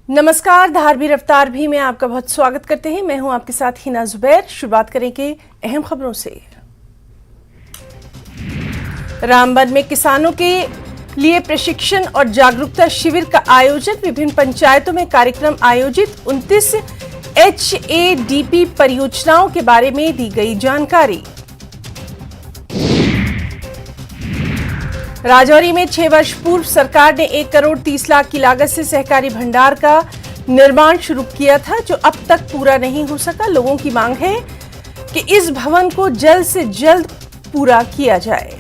नमस्कार, धारवी रफ्तार भी में आपका बहुत स्वागत करते हैं। मैं हूं आपके साथ हिना जुबैर। शुरुआत करेंगे अहम खबरों से। रामबन में किसानों के लिए प्रशिक्षण और जागरूकता शिविर का आयोजन। विभिन्न पंचायतों में कार्यक्रम आयोजित। 29 HADP परियोजनाओं के बारे में दी गई जानकारी। राजौरी में 6 वर्ष पूर्व सरकार ने 1 करोड़ 30 लाख की लागत से सहकारी भंडार का निर्माण शुरू किया था, जो अब तक पूरा नहीं हो सका। लोगों की मांग है कि इस भवन को जल्द से जल्द पूरा किया जाए।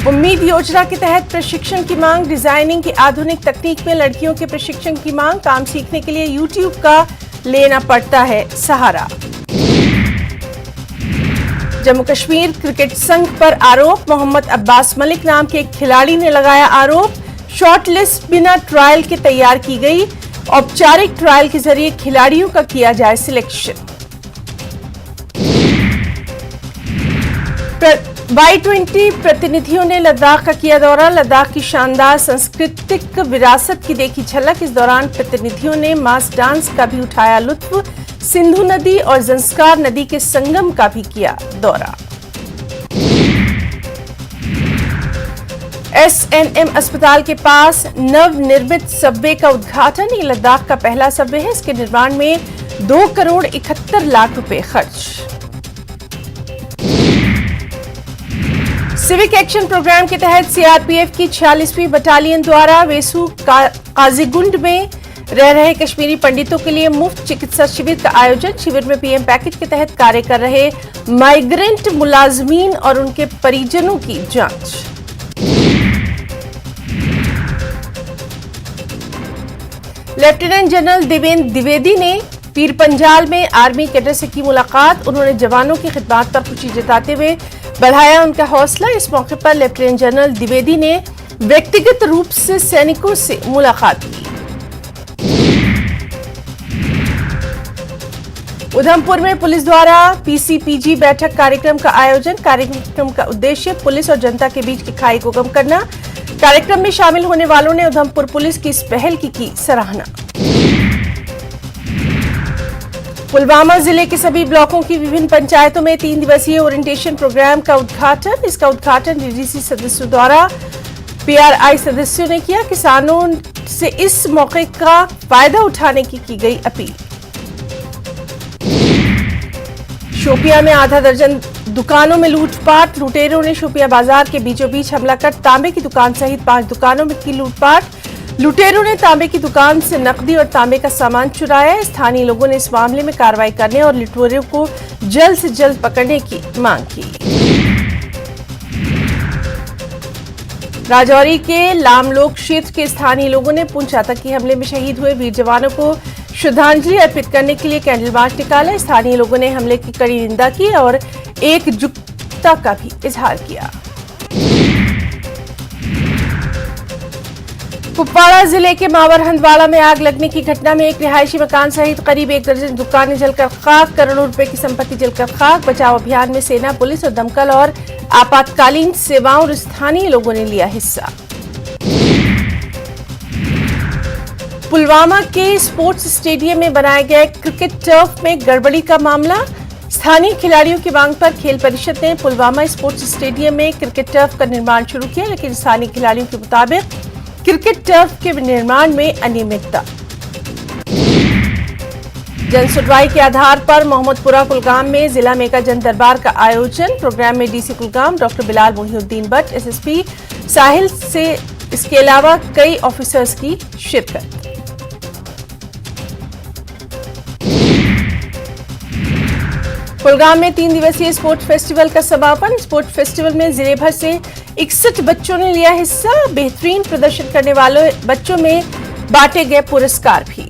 उम्मीद योजना के तहत प्रशिक्षण की मांग। डिजाइनिंग की आधुनिक तकनीक में लड़कियों के प्रशिक्षण की मांग। काम सीखने के लिए YouTube का लेना पड़ता है सहारा। जम्मू कश्मीर क्रिकेट संघ पर आरोप। मोहम्मद अब्बास मलिक नाम के एक खिलाड़ी ने लगाया आरोप। शॉर्ट लिस्ट बिना ट्रायल के तैयार की गई। औपचारिक ट्रायल के जरिए खिलाड़ियों का किया जाए सिलेक्शन। Y20 प्रतिनिधियों ने लद्दाख का किया दौरा। लद्दाख की शानदार सांस्कृतिक विरासत की देखी झलक। इस दौरान प्रतिनिधियों ने मास डांस का भी उठाया लुत्फ। सिंधु नदी और जंस्कार नदी के संगम का भी किया दौरा। SNM अस्पताल के पास नवनिर्मित सबवे का उद्घाटन। ये लद्दाख का पहला सबवे है। इसके निर्माण में 2 करोड़ 71 लाख रुपए खर्च। सिविक एक्शन प्रोग्राम के तहत CRPF की 46वीं बटालियन द्वारा वेसू काजीगुंड में रह रहे कश्मीरी पंडितों के लिए मुफ्त चिकित्सा शिविर का आयोजन। शिविर में PM पैकेज के तहत कार्य कर रहे माइग्रेंट मुलाजमीन और उनके परिजनों की जांच। लेफ्टिनेंट जनरल देवेंद्र द्विवेदी ने पीर पंजाल में आर्मी कैडर से की मुलाकात। उन्होंने जवानों की खिदमत पर खुशी जताते हुए बढ़ाया उनका हौसला। इस मौके पर लेफ्टिनेंट जनरल द्विवेदी ने व्यक्तिगत रूप से सैनिकों से मुलाकात की। उधमपुर में पुलिस द्वारा PCPG बैठक कार्यक्रम का आयोजन। कार्यक्रम का उद्देश्य पुलिस और जनता के बीच की खाई को कम करना। कार्यक्रम में शामिल होने वालों ने उधमपुर पुलिस की इस पहल की सराहना। पुलवामा जिले के सभी ब्लॉकों की विभिन्न पंचायतों में 3 दिवसीय ओरिएंटेशन प्रोग्राम का उद्घाटन। इसका उद्घाटन DDC सदस्यों द्वारा PRI सदस्यों ने किया। किसानों से इस मौके का फायदा उठाने की गई अपील। शोपियां में आधा दर्जन दुकानों में लूटपाट। लुटेरों ने शोपियां बाजार के बीचों बीच हमला कर तांबे की दुकान सहित 5 दुकानों में की लूटपाट। लुटेरों ने तांबे की दुकान से नकदी और तांबे का सामान चुराया। स्थानीय लोगों ने इस मामले में कार्रवाई करने और लुटेरों को जल्द से जल्द पकड़ने की मांग की। राजौरी के लामलोग क्षेत्र के स्थानीय लोगों ने पुंछ आतंकी हमले में शहीद हुए वीर जवानों को श्रद्धांजलि अर्पित करने के लिए कैंडल मार्च निकाला। स्थानीय लोगों ने हमले की कड़ी निंदा की और एकजुटता का भी इजहार किया। कुपवाड़ा जिले के मावर हंदवाड़ा में आग लगने की घटना में एक रिहायशी मकान सहित करीब 1 दर्जन दुकानें जलकर खाक। करोड़ों रुपए की संपत्ति जलकर खाक। बचाव अभियान में सेना, पुलिस और दमकल और आपातकालीन सेवाओं और स्थानीय लोगों ने लिया हिस्सा। पुलवामा के स्पोर्ट्स स्टेडियम में बनाए गए क्रिकेट टर्फ में गड़बड़ी का मामला। स्थानीय खिलाड़ियों की मांग पर खेल परिषद ने पुलवामा स्पोर्ट्स स्टेडियम में क्रिकेट टर्फ का निर्माण शुरू किया, लेकिन स्थानीय खिलाड़ियों के मुताबिक क्रिकेट टर्फ के निर्माण में अनियमितता। जन सुनवाई के आधार पर मोहम्मदपुरा कुलगाम में जिला मेगा जन दरबार का आयोजन। प्रोग्राम में DC Kulgam doctor Bilal Mohiuddin Bhatt, SSP साहिल से इसके अलावा कई ऑफिसर्स की शिरकत। कुलगाम में 3 दिवसीय स्पोर्ट्स फेस्टिवल का समापन। स्पोर्ट्स फेस्टिवल में जिले भर से 61 बच्चों ने लिया हिस्सा। बेहतरीन प्रदर्शन करने वाले बच्चों में बांटे गए पुरस्कार भी।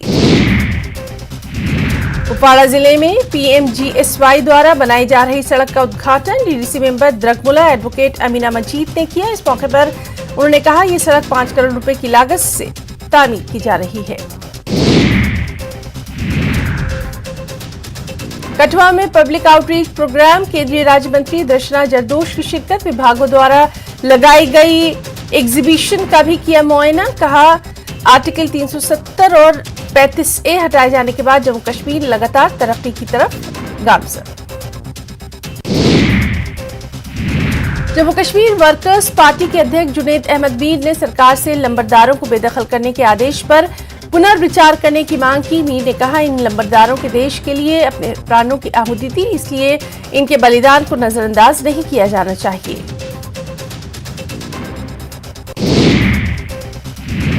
कुपवाड़ा जिले में PMGSY द्वारा बनाई जा रही सड़क का उद्घाटन DDC मेंबर द्रगमुला एडवोकेट अमीना मजीद ने किया। इस मौके पर उन्होंने कहा यह सड़क 5 करोड़ रुपए की लागत से तामीर की जा रही है। कठुआ में पब्लिक आउटरीच प्रोग्राम। केंद्रीय राज्य मंत्री दर्शना जरदोश की शिरकत। विभागों द्वारा लगाई गई एग्जीबिशन का भी किया मुआयना। कहा आर्टिकल 370 और 35A हटाए जाने के बाद जम्मू कश्मीर लगातार तरक्की की तरफ गामजन। जम्मू कश्मीर वर्कर्स पार्टी के अध्यक्ष जुनैद अहमद मीर ने सरकार से लंबरदारों को बेदखल करने के आदेश पर पुनर्विचार करने की मांग की। मीर ने कहा, इन लंबरदारों के देश के लिए अपने प्राणों की आहुति दी, इसलिए इनके बलिदान को नजरअंदाज नहीं किया जाना चाहिए।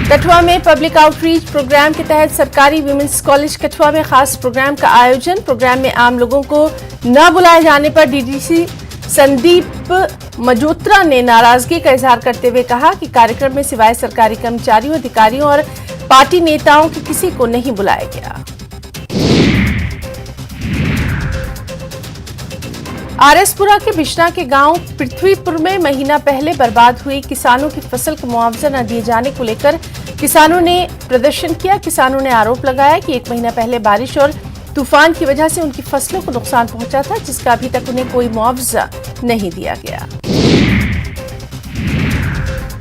कठुआ में पब्लिक आउटरीच प्रोग्राम के तहत सरकारी विमेंस कॉलेज कठुआ में खास प्रोग्राम का आयोजन। प्रोग्राम में आम लोगों को न बुलाए जाने पर डीडीसी संदीप मजोत्रा ने नाराजगी का इजहार करते हुए कहा कि कार्यक्रम में सिवाय सरकारी कर्मचारियों, अधिकारियों और पार्टी नेताओं के किसी को नहीं बुलाया गया। आरएसपुरा के बिश्ना के गांव पृथ्वीपुर में महीना पहले बर्बाद हुई किसानों की फसल का मुआवजा न दिए जाने को लेकर किसानों ने प्रदर्शन किया। किसानों ने आरोप लगाया कि 1 महीना पहले बारिश और तूफान की वजह से उनकी फसलों को नुकसान पहुंचा था, जिसका अभी तक उन्हें कोई मुआवजा नहीं दिया गया।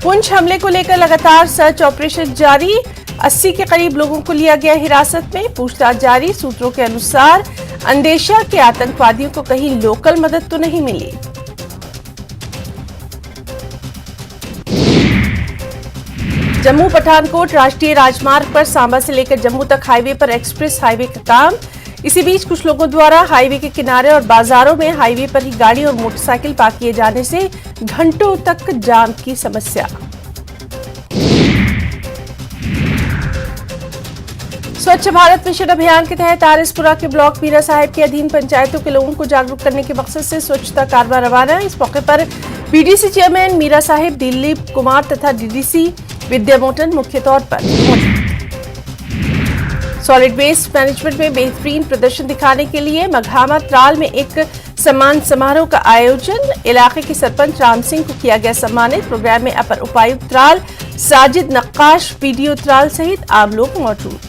पुंछ हमले को लेकर लगातार सर्च ऑपरेशन जारी। 80 के करीब लोगों को लिया गया हिरासत में, पूछताछ जारी। सूत्रों के अनुसार अंदेशा के आतंकवादियों को कहीं लोकल मदद तो नहीं मिली। जम्मू पठानकोट राष्ट्रीय राजमार्ग पर सांबा से लेकर जम्मू तक हाईवे पर एक्सप्रेस हाईवे का काम। इसी बीच कुछ लोगों द्वारा हाईवे के किनारे और बाजारों में हाईवे पर ही गाड़ी और मोटरसाइकिल पार्क किए जाने से घंटों तक जाम की समस्या। स्वच्छ भारत मिशन अभियान के तहत आरएसपुरा के ब्लॉक मीरा साहिब के अधीन पंचायतों के लोगों को जागरूक करने के मकसद से स्वच्छता कारवा रवाना। इस मौके पर बीडीसी चेयरमैन मीरा साहिब, दिलीप कुमार तथा डीडीसी विद्या मोटन मुख्य तौर पर मौजूद। सॉलिड वेस्ट मैनेजमेंट में बेहतरीन प्रदर्शन दिखाने के लिए मघामा त्राल में एक सम्मान समारोह का आयोजन। इलाके के सरपंच राम सिंह को किया गया सम्मानित। प्रोग्राम में अपर उपायुक्त त्राल साजिद नक्काश, पीडीओ त्राल सहित आम लोग मौजूद।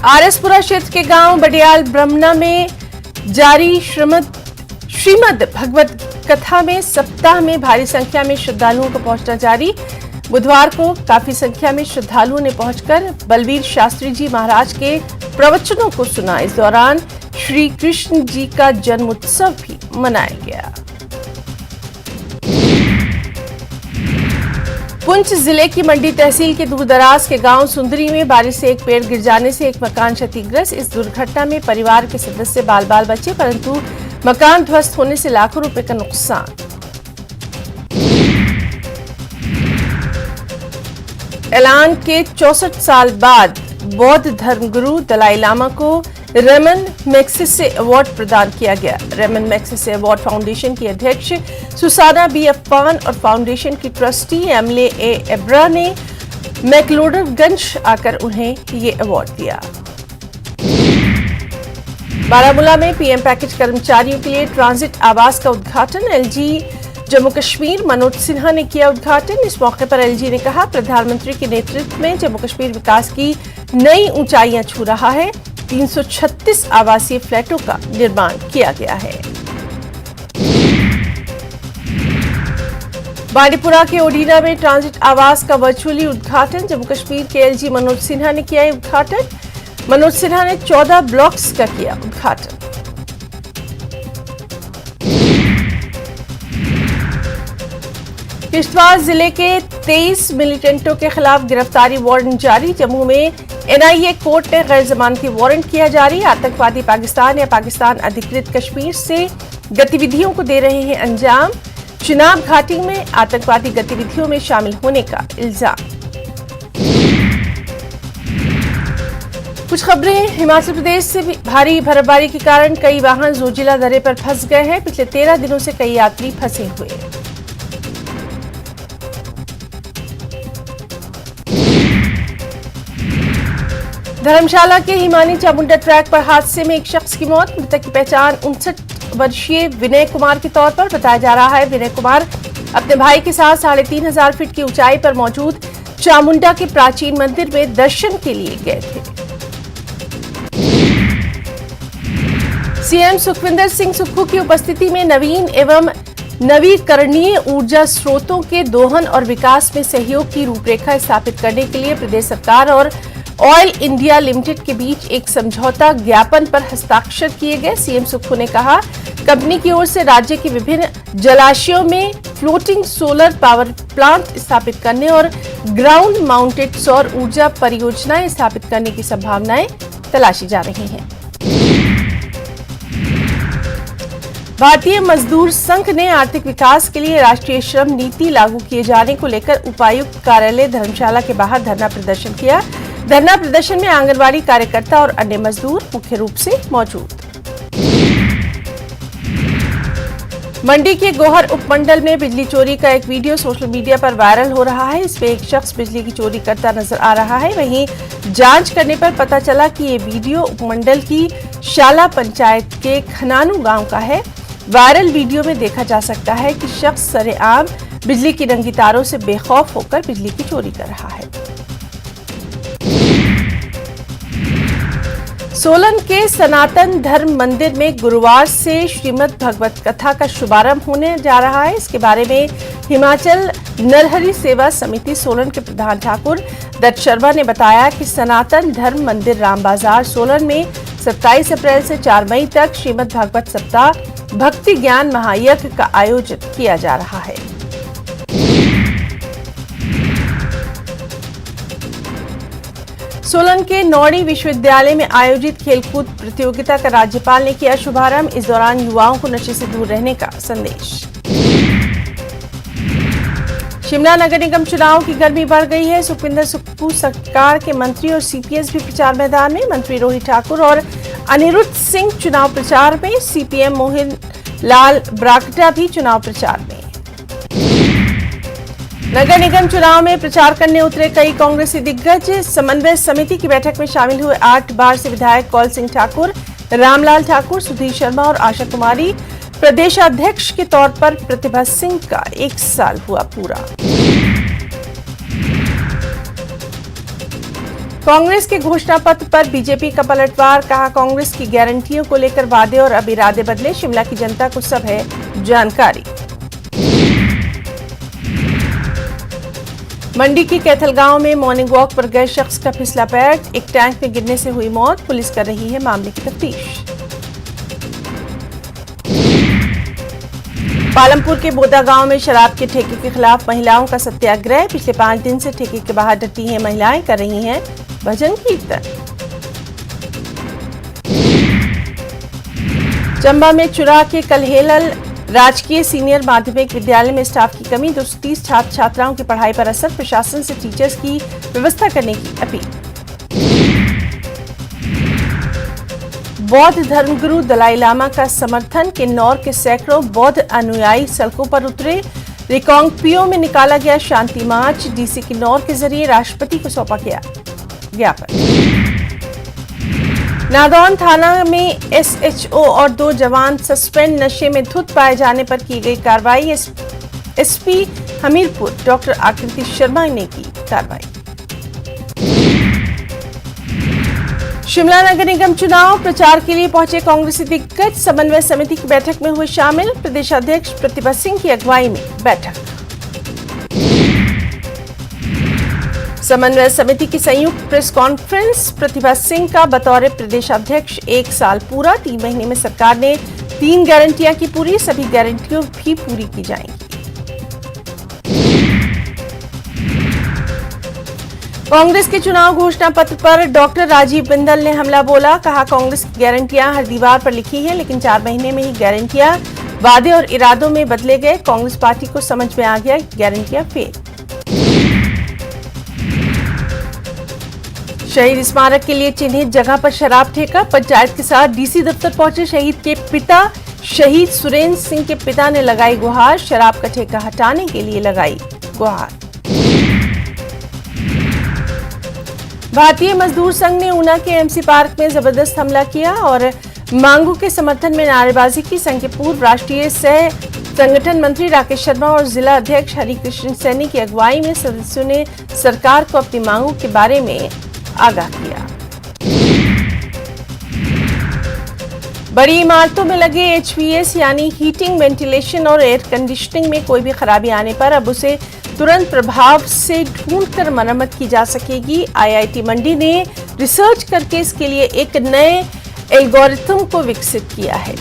आरएसपुरा क्षेत्र के गांव बडियाल ब्रह्मना में जारी श्रीमद भगवत कथा में सप्ताह में भारी संख्या में श्रद्धालुओं को पहुंचना जारी। बुधवार को काफी संख्या में श्रद्धालुओं ने पहुंचकर बलवीर शास्त्री जी महाराज के प्रवचनों को सुना। इस दौरान श्री कृष्ण जी का जन्मोत्सव भी मनाया गया। पुंछ जिले की मंडी तहसील के दूरदराज के गांव सुंदरी में बारिश से एक पेड़ गिर जाने से एक मकान क्षतिग्रस्त। इस दुर्घटना में परिवार के सदस्य बाल बाल बचे, परंतु मकान ध्वस्त होने से लाखों रुपए का नुकसान। ऐलान के 64 साल बाद बौद्ध धर्मगुरु दलाई लामा को रेमन मैग्सेसे अवार्ड प्रदान किया गया। रेमन मैग्सेसे अवार्ड फाउंडेशन की अध्यक्ष सुसाना बी अफान और फाउंडेशन की ट्रस्टी एमले ए एब्रा ने मैक्लोडगंज आकर उन्हें ये अवार्ड दिया। बारामूला में पीएम पैकेज कर्मचारियों के लिए ट्रांजिट आवास का उद्घाटन। एलजी जम्मू कश्मीर मनोज सिन्हा ने किया उद्घाटन। इस मौके पर एलजी ने कहा, प्रधानमंत्री के नेतृत्व में जम्मू कश्मीर विकास की नई ऊंचाइयां छू रहा है। 336 आवासीय फ्लैटों का निर्माण किया गया है। बांडीपुरा के ओडीना में ट्रांजिट आवास का वर्चुअली उद्घाटन। जम्मू कश्मीर के एलजी मनोज सिन्हा ने किया उद्घाटन। मनोज सिन्हा ने 14 ब्लॉक्स का किया उद्घाटन। किश्तवाड़ जिले के 23 मिलिटेंटों के खिलाफ गिरफ्तारी वारंट जारी। जम्मू में एनआईए कोर्ट ने गैर जमानती वारंट किया जारी। आतंकवादी पाकिस्तान या पाकिस्तान अधिकृत कश्मीर से गतिविधियों को दे रहे हैं अंजाम। चिनाब घाटी में आतंकवादी गतिविधियों में शामिल होने का इल्जाम। कुछ खबरें हिमाचल प्रदेश से भी। भारी बर्फबारी के कारण कई वाहन जोजिला दर्रे पर फंस गए हैं। पिछले 13 दिनों से कई यात्री फंसे हुए हैं। धर्मशाला के हिमानी चामुंडा ट्रैक पर हादसे में एक शख्स की मौत। मृतक की पहचान 59 वर्षीय विनय कुमार के तौर पर बताया जा रहा है। विनय कुमार अपने भाई के साथ 3500 फीट की ऊंचाई पर मौजूद चामुंडा के प्राचीन मंदिर में दर्शन के लिए गए थे। सीएम सुखविंदर सिंह सुक्खू की उपस्थिति में नवीन एवं नवीकरणीय ऊर्जा स्रोतों के दोहन और विकास में सहयोग की रूपरेखा स्थापित करने के लिए प्रदेश सरकार और ऑयल इंडिया लिमिटेड के बीच एक समझौता ज्ञापन पर हस्ताक्षर किए गए। सीएम सुक्खू ने कहा, कंपनी की ओर से राज्य के विभिन्न जलाशयों में फ्लोटिंग सोलर पावर प्लांट स्थापित करने और ग्राउंड माउंटेड सौर ऊर्जा परियोजनाएं स्थापित करने की संभावनाएं तलाशी जा रही हैं। भारतीय मजदूर संघ ने आर्थिक विकास के लिए राष्ट्रीय श्रम नीति लागू किए जाने को लेकर उपायुक्त कार्यालय धर्मशाला के बाहर धरना प्रदर्शन किया। धरना प्रदर्शन में आंगनबाड़ी कार्यकर्ता और अन्य मजदूर मुख्य रूप से मौजूद। मंडी के गोहर उपमंडल में बिजली चोरी का एक वीडियो सोशल मीडिया पर वायरल हो रहा है। इसमें एक शख्स बिजली की चोरी करता नजर आ रहा है। वहीं जांच करने पर पता चला कि ये वीडियो उपमंडल की शाला पंचायत के खनानू गांव का है। वायरल वीडियो में देखा जा सकता है कि शख्स सरेआम बिजली की नंगी तारों से बेखौफ होकर बिजली की चोरी कर रहा है। सोलन के सनातन धर्म मंदिर में गुरुवार से श्रीमद् भगवत कथा का शुभारंभ होने जा रहा है। इसके बारे में हिमाचल नरहरि सेवा समिति सोलन के प्रधान ठाकुर दत्त शर्मा ने बताया कि सनातन धर्म मंदिर राम बाजार सोलन में 27 अप्रैल से 4 मई तक श्रीमद् भागवत सप्ताह भक्ति ज्ञान महायज्ञ का आयोजन किया जा रहा है। सोलन के नौड़ी विश्वविद्यालय में आयोजित खेलकूद प्रतियोगिता का राज्यपाल ने किया शुभारंभ। इस दौरान युवाओं को नशे से दूर रहने का संदेश। शिमला नगर निगम चुनाव की गर्मी बढ़ गई है। सुखविंदर सुक्खू सरकार के मंत्री और सीपीएस भी प्रचार मैदान में। मंत्री रोहित ठाकुर और अनिरुद्ध सिंह चुनाव प्रचार में। सीपीएम मोहन लाल ब्राक्टा भी चुनाव प्रचार में। नगर निगम चुनाव में प्रचार करने उतरे कई कांग्रेसी दिग्गज। समन्वय समिति की बैठक में शामिल हुए 8 बार से विधायक कौल सिंह ठाकुर, रामलाल ठाकुर, सुधीर शर्मा और आशा कुमारी। प्रदेशाध्यक्ष के तौर पर प्रतिभा सिंह का 1 साल हुआ पूरा। कांग्रेस के घोषणा पत्र पर बीजेपी का पलटवार। कहा, कांग्रेस की गारंटियों को लेकर वादे और अब इरादे बदले। शिमला की जनता को सब है जानकारी। मंडी के कैथल गांव में मॉर्निंग वॉक पर गए शख्स का फिसला पैर। एक टैंक में गिरने से हुई मौत। पुलिस कर रही है मामले की तफ्तीश। पालमपुर के बोदा गांव में शराब के ठेके के खिलाफ महिलाओं का सत्याग्रह। पिछले 5 दिन से ठेके के बाहर डटी हैं महिलाएं, कर रही हैं भजन कीर्तन। चंबा में चुरा के कलहेलल। राजकीय सीनियर माध्यमिक विद्यालय में स्टाफ की कमी। 230 छात्र छात्राओं की पढ़ाई पर असर। प्रशासन से टीचर्स की व्यवस्था करने की अपील। बौद्ध धर्मगुरु दलाई लामा का समर्थन। किन्नौर के सैकड़ों बौद्ध अनुयायी सड़कों पर उतरे। रिकांगपिओ में निकाला गया शांति मार्च। डीसी किन्नौर के जरिए राष्ट्रपति को सौंपा गया ज्ञापन। नादौन थाना में एसएचओ और 2 जवान सस्पेंड। नशे में धुत पाए जाने पर की गई कार्रवाई। एसपी हमीरपुर डॉक्टर आकृति शर्मा ने की कार्रवाई। शिमला नगर निगम चुनाव प्रचार के लिए पहुंचे कांग्रेसी दिग्गज। समन्वय समिति की बैठक में हुए शामिल। प्रदेशाध्यक्ष प्रतिभा सिंह की अगुवाई में बैठक। समन्वय समिति की संयुक्त प्रेस कॉन्फ्रेंस। प्रतिभा सिंह का बतौर प्रदेशाध्यक्ष 1 साल पूरा। 3 महीने में सरकार ने 3 गारंटियां की पूरी। सभी गारंटियां भी पूरी की जाएंगी। कांग्रेस के चुनाव घोषणा पत्र पर डॉक्टर राजीव बिंदल ने हमला बोला। कहा, कांग्रेस की गारंटियां हर दीवार पर लिखी है, लेकिन 4 महीने में ही गारंटियां वादे और इरादों में बदले गए। कांग्रेस पार्टी को समझ में आ गया गारंटियां फेल। शहीद स्मारक के लिए चिन्हित जगह पर शराब ठेका। पंचायत के साथ डीसी दफ्तर पहुंचे शहीद के पिता। शहीद सुरेंद्र सिंह के पिता ने लगाई गुहार। शराब का ठेका हटाने के लिए लगाई गुहार। भारतीय मजदूर संघ ने ऊना के एमसी पार्क में जबरदस्त हमला किया और मांगों के समर्थन में नारेबाजी की। संघ के पूर्व राष्ट्रीय सह संगठन मंत्री राकेश शर्मा और जिला अध्यक्ष हरिकृष्ण सैनी की अगुवाई में सदस्यों ने सरकार को अपनी मांगों के बारे में आगाह किया। बड़ी इमारतों में लगे HVAC यानी हीटिंग, वेंटिलेशन और एयर कंडीशनिंग में कोई भी खराबी आने पर अब उसे तुरंत प्रभाव से ढूंढकर मरम्मत की जा सकेगी। IIT मंडी ने रिसर्च करके इसके लिए एक नए एल्गोरिथम को विकसित किया है।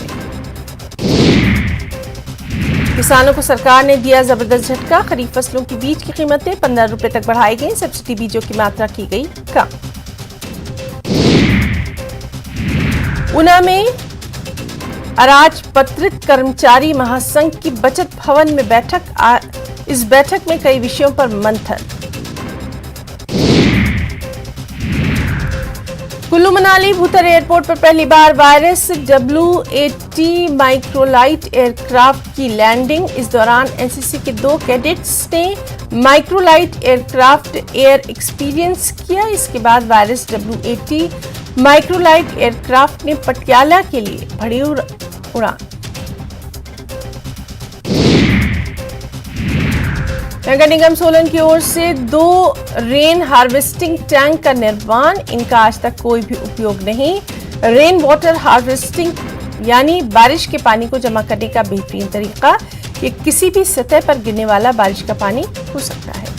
किसानों को सरकार ने दिया जबरदस्त झटका। खरीफ फसलों की बीज की कीमतें 15 रुपए तक बढ़ाई गई। सब्सिडी बीजों की मात्रा की गई कम। ऊना में अराजपत्रित कर्मचारी महासंघ की बचत भवन में बैठक। इस बैठक में कई विषयों पर मंथन। कुल्लू मनाली भूतर एयरपोर्ट पर पहली Barr virus WA-T microlight aircraft की लैंडिंग। इस दौरान एनसीसी के 2 कैडेट्स ने माइक्रोलाइट एयरक्राफ्ट एयर एक्सपीरियंस किया। इसके बाद वायरस WA-T माइक्रोलाइट एयरक्राफ्ट ने पटियाला के लिए भरी उड़ान। नगर निगम सोलन की ओर से 2 रेन हार्वेस्टिंग टैंक का निर्माण। इनका आज तक कोई भी उपयोग नहीं। रेन वाटर हार्वेस्टिंग यानी बारिश के पानी को जमा करने का बेहतरीन तरीका। ये किसी भी सतह पर गिरने वाला बारिश का पानी हो सकता है।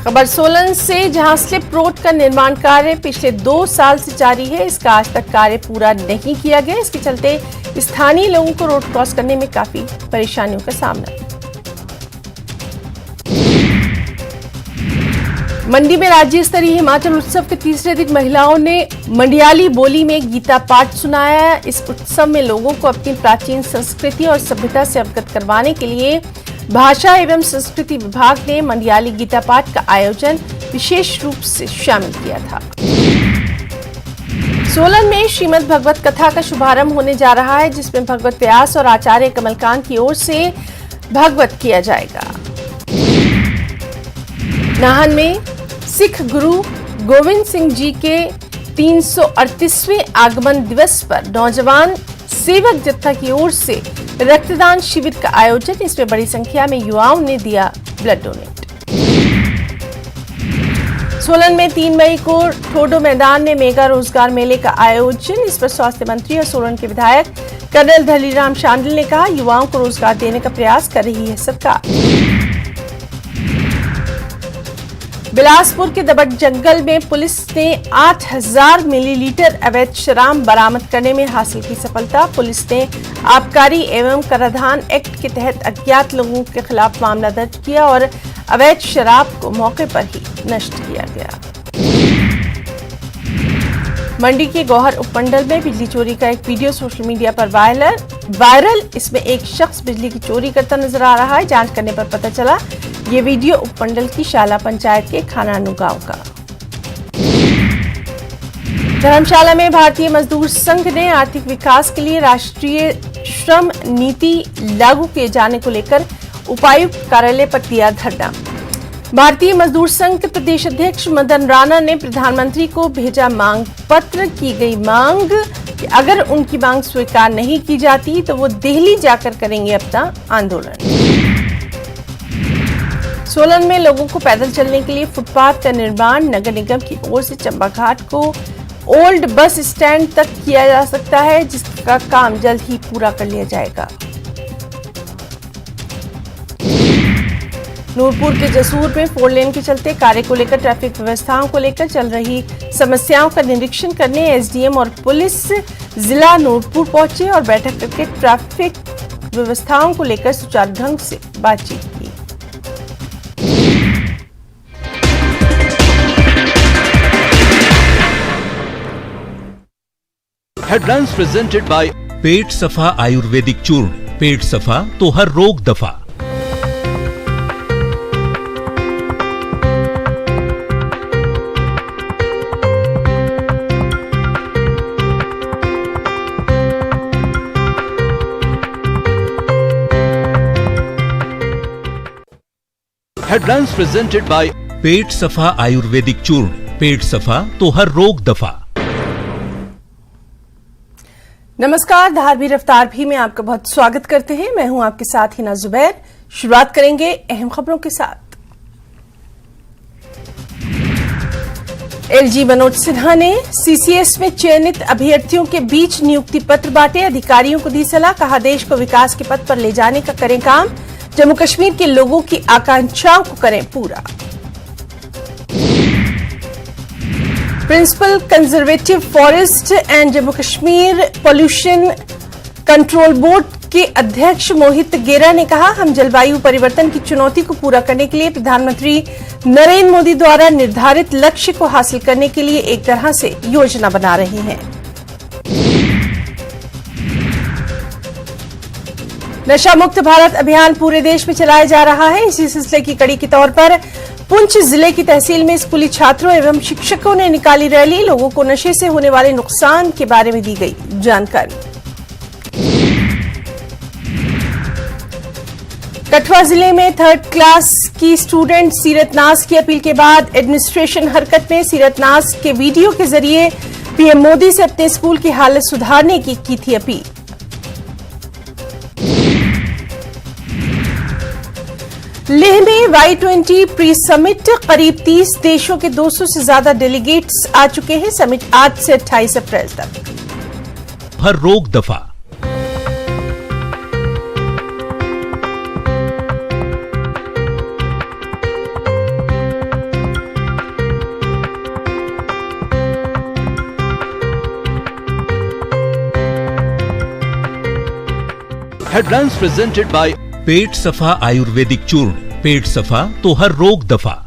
खबर सोलन से, जहां स्लिप रोड का निर्माण कार्य पिछले 2 साल से जारी है। इसका आज तक कार्य पूरा नहीं किया गया। इसके चलते स्थानीय लोगों को रोड क्रॉस करने में काफी परेशानियों का सामना। मंडी में राज्य स्तरीय हिमाचल उत्सव के तीसरे दिन महिलाओं ने मंडियाली बोली में गीता पाठ सुनाया। इस उत्सव में लोगों को अपनी प्राचीन संस्कृति और सभ्यता से अवगत करवाने के लिए भाषा एवं संस्कृति विभाग ने मंडियाली गीता पाठ का आयोजन विशेष रूप से शामिल किया था। सोलन में श्रीमद् भगवत कथा का शुभारंभ होने जा रहा है, जिसमें भगवत व्यास और आचार्य कमलकांत की ओर से भागवत किया जाएगा। नाहन में सिख गुरु गोविंद सिंह जी के 338वें आगमन दिवस पर नौजवान सेवक जत्था की ओर से रक्तदान शिविर का आयोजन। इसमें बड़ी संख्या में युवाओं ने दिया ब्लड डोनेट। सोलन में 3 मई को ठोडो मैदान में मेगा रोजगार मेले का आयोजन। इस पर स्वास्थ्य मंत्री और सोलन के विधायक कर्नल धलीराम शांडिल ने कहा, युवाओं को रोजगार देने का प्रयास कर रही है सरकार। बिलासपुर के दबट जंगल में पुलिस ने 8000 मिलीलीटर अवैध शराब बरामद करने में हासिल की सफलता। पुलिस ने आबकारी एवं कराधान एक्ट के तहत अज्ञात लोगों के खिलाफ मामला दर्ज किया और अवैध शराब को मौके पर ही नष्ट किया गया। मंडी के गौहर उपमंडल में बिजली चोरी का एक वीडियो सोशल मीडिया पर वायरल। इसमें एक शख्स बिजली की चोरी करता नजर आ रहा है। जांच करने पर पता चला ये वीडियो उपमंडल की शाला पंचायत के खानानू गांव का। धर्मशाला में भारतीय मजदूर संघ ने आर्थिक विकास के लिए राष्ट्रीय श्रम नीति लागू किए जाने को लेकर उपायुक्त कार्यालय पर दिया धरना। भारतीय मजदूर संघ के प्रदेश अध्यक्ष मदन राणा ने प्रधानमंत्री को भेजा मांग पत्र। की गई मांग कि अगर उनकी मांग स्वीकार नहीं की जाती तो वो दिल्ली जाकर करेंगे अपना आंदोलन। सोलन में लोगों को पैदल चलने के लिए फुटपाथ का निर्माण। नगर निगम की ओर से चंबा घाट को ओल्ड बस स्टैंड तक किया जा सकता है, जिसका काम जल्द ही पूरा कर लिया जाएगा। नूरपुर के जसूर में 4 लेन के चलते कार्य को लेकर ट्रैफिक व्यवस्थाओं को लेकर चल रही समस्याओं का निरीक्षण करने एसडीएम और पुलिस जिला नूरपुर पहुंचे और बैठक करके ट्रैफिक व्यवस्थाओं को लेकर सुचारू ढंग से बातचीत की। हेडलाइंस प्रेजेंटेड बाय पेट सफा आयुर्वेदिक चूर्ण। पेट सफा तो हर रोग दफा। हेडलाइंस प्रेजेंटेड बाय पेट सफा आयुर्वेदिक चूर्ण। पेट सफा तो हर रोग दफा। नमस्कार, धारवी रफ्तार भी में आपका बहुत स्वागत करते हैं। मैं हूं आपके साथ हिना जुबैर। शुरुआत करेंगे अहम खबरों के साथ। एलजी मनोज सिन्हा ने सीसीएस में चयनित अभ्यर्थियों के बीच नियुक्ति पत्र बांटे। अधिकारियों को दी सलाह, कहा देश को विकास के पथ पर ले जाने का करें काम, जम्मू कश्मीर के लोगों की आकांक्षाओं को करें पूरा। Principal conservative forest and Jammu Kashmir pollution control board के अध्यक्ष मोहित गेरा ने कहा, हम जलवायु परिवर्तन की चुनौती को पूरा करने के लिए प्रधानमंत्री नरेंद्र मोदी द्वारा निर्धारित लक्ष्य को हासिल करने के लिए एक तरह से योजना बना रहे हैं। नशा मुक्त भारत अभियान पूरे देश में चलाया जा रहा है। इसी सिलसिले की कड़ी के तौर पर पुंछ जिले की तहसील में स्कूली छात्रों एवं शिक्षकों ने निकाली रैली। लोगों को नशे से होने वाले नुकसान के बारे में दी गई जानकारी। कठुआ जिले में 3rd क्लास की स्टूडेंट सीरत नाज की अपील के बाद एडमिनिस्ट्रेशन हरकत में। सीरत नाज के वीडियो के जरिए पीएम मोदी से अपने स्कूल की हालत सुधारने की थी अपील। लेह में Y20 प्री समिट, करीब 30 देशों के 200 से ज्यादा डेलीगेट्स आ चुके हैं। समिट आज से 28 अप्रैल तक। हर रोक दफा। हेडलाइंस प्रेजेंटेड बाय पेट सफा आयुर्वेदिक चूर्ण। पेट सफा तो हर रोग दफा।